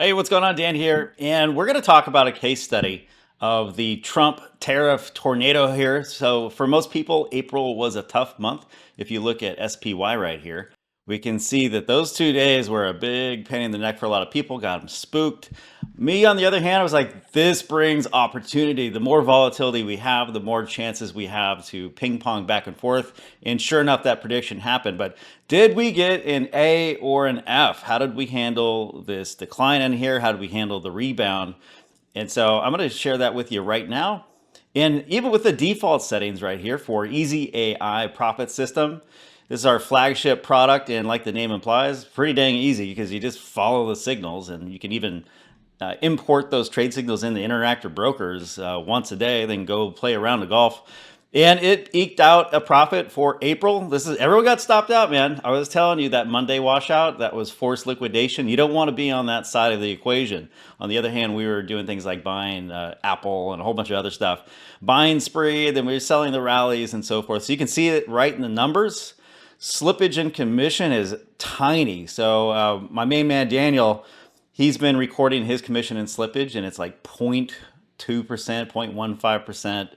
Hey, what's going on? Dan here. And we're going to talk about a case study of the Trump tariff tornado here. So, for most people, April was a tough month. If you look at SPY right here, we can see that those 2 days were a big pain in the neck for a lot of people, got them spooked. Me, on the other hand, I was like, this brings opportunity. The more volatility we have, the more chances we have to ping pong back and forth. And sure enough, that prediction happened. But did we get an A or an F? How did we handle this decline in here? How did we handle the rebound? And so I'm going to share that with you right now. And even with the default settings right here for Easy AI Profit System, this is our flagship product. And like the name implies, pretty dang easy because you just follow the signals and you can even import those trade signals into interactive brokers once a day, then go play around the golf. And it eked out a profit for April. Everyone got stopped out, man. I was telling you that Monday washout, that was forced liquidation. You don't want to be on that side of the equation. On the other hand, we were doing things like buying Apple and a whole bunch of other stuff. Buying spree, then we were selling the rallies and so forth. So you can see it right in the numbers. Slippage and commission is tiny. So my main man, Daniel, he's been recording his commission and slippage, and it's like 0.2%, 0.15%.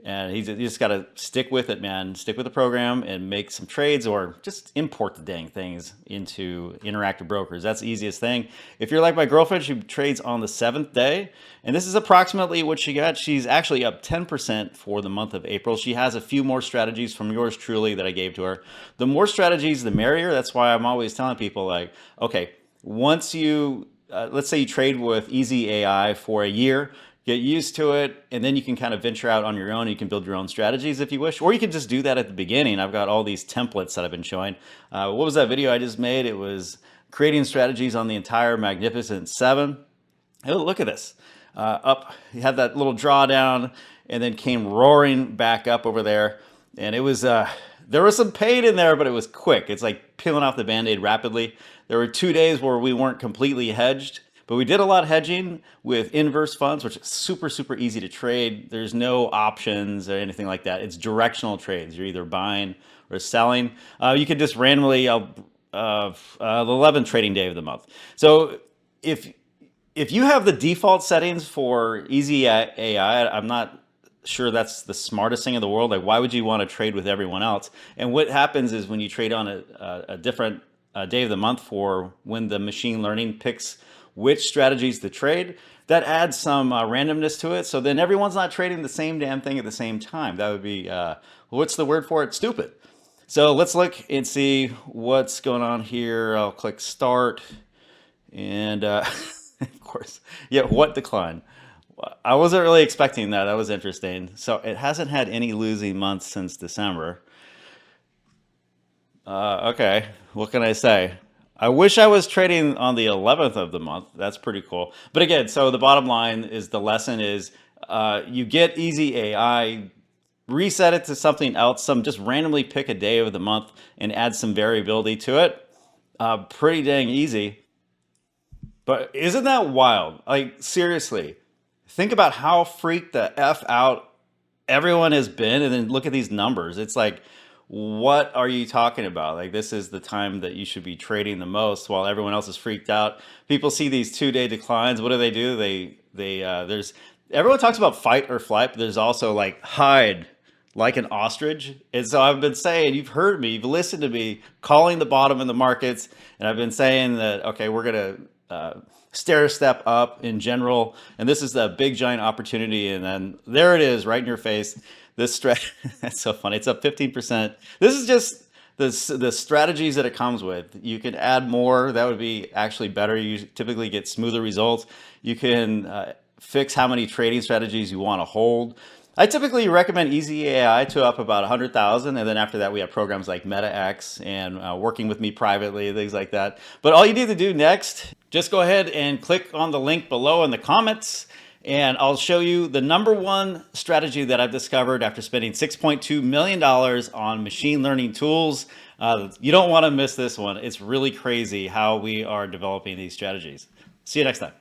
And you just got to stick with it, man. Stick with the program and make some trades or just import the dang things into interactive brokers. That's the easiest thing. If you're like my girlfriend, she trades on the 7th day. And this is approximately what she got. She's actually up 10% for the month of April. She has a few more strategies from yours truly that I gave to her. The more strategies, the merrier. That's why I'm always telling people like, okay, once you, let's say you trade with Easy AI for a year, get used to it, and then you can kind of venture out on your own. You can build your own strategies if you wish, or you can just do that at the beginning. I've got all these templates that I've been showing. What was that video I just made? It was creating strategies on the entire Magnificent Seven. Oh, look at this. Up, you had that little drawdown, and then came roaring back up over there. And it was, there was some pain in there, but it was quick. It's like peeling off the Band-Aid rapidly. There were 2 days where we weren't completely hedged, but we did a lot of hedging with inverse funds, which is super, super easy to trade. There's no options or anything like that. It's directional trades. You're either buying or selling. You could just randomly, the 11th trading day of the month. So if you have the default settings for Easy AI, I'm not sure that's the smartest thing in the world. Like, why would you want to trade with everyone else? And what happens is when you trade on a different day of the month for when the machine learning picks which strategies to trade, that adds some randomness to it. So then everyone's not trading the same damn thing at the same time. That would be, what's the word for it? Stupid. So let's look and see what's going on here. I'll click start. And of course, yeah, what decline? I wasn't really expecting that. That was interesting. So it hasn't had any losing months since December. Okay, what can I say? I wish I was trading on the 11th of the month. That's pretty cool. But again, so the bottom line is the lesson is you get Easy AI, reset it to something else, just randomly pick a day of the month and add some variability to it. Pretty dang easy. But isn't that wild? Like, seriously, think about how freaked the F out everyone has been, and then look at these numbers. It's like, what are you talking about? Like, this is the time that you should be trading the most while everyone else is freaked out. People see these 2 day declines. What do? There's, everyone talks about fight or flight, but there's also like hide like an ostrich. And so I've been saying, you've heard me, you've listened to me calling the bottom in the markets. And I've been saying that, okay, we're going to stair step up in general. And this is the big giant opportunity. And then there it is right in your face. This strat, that's so funny. It's up 15%. This is just the strategies that it comes with. You can add more. That would be actually better. You typically get smoother results. You can fix how many trading strategies you want to hold. I typically recommend Easy AI to up about 100,000, and then after that we have programs like MetaX and working with me privately, things like that. But all you need to do next, just go ahead and click on the link below in the comments, and I'll show you the #1 strategy that I've discovered after spending $6.2 million on machine learning tools. You don't want to miss this one. It's really crazy how we are developing these strategies. See you next time.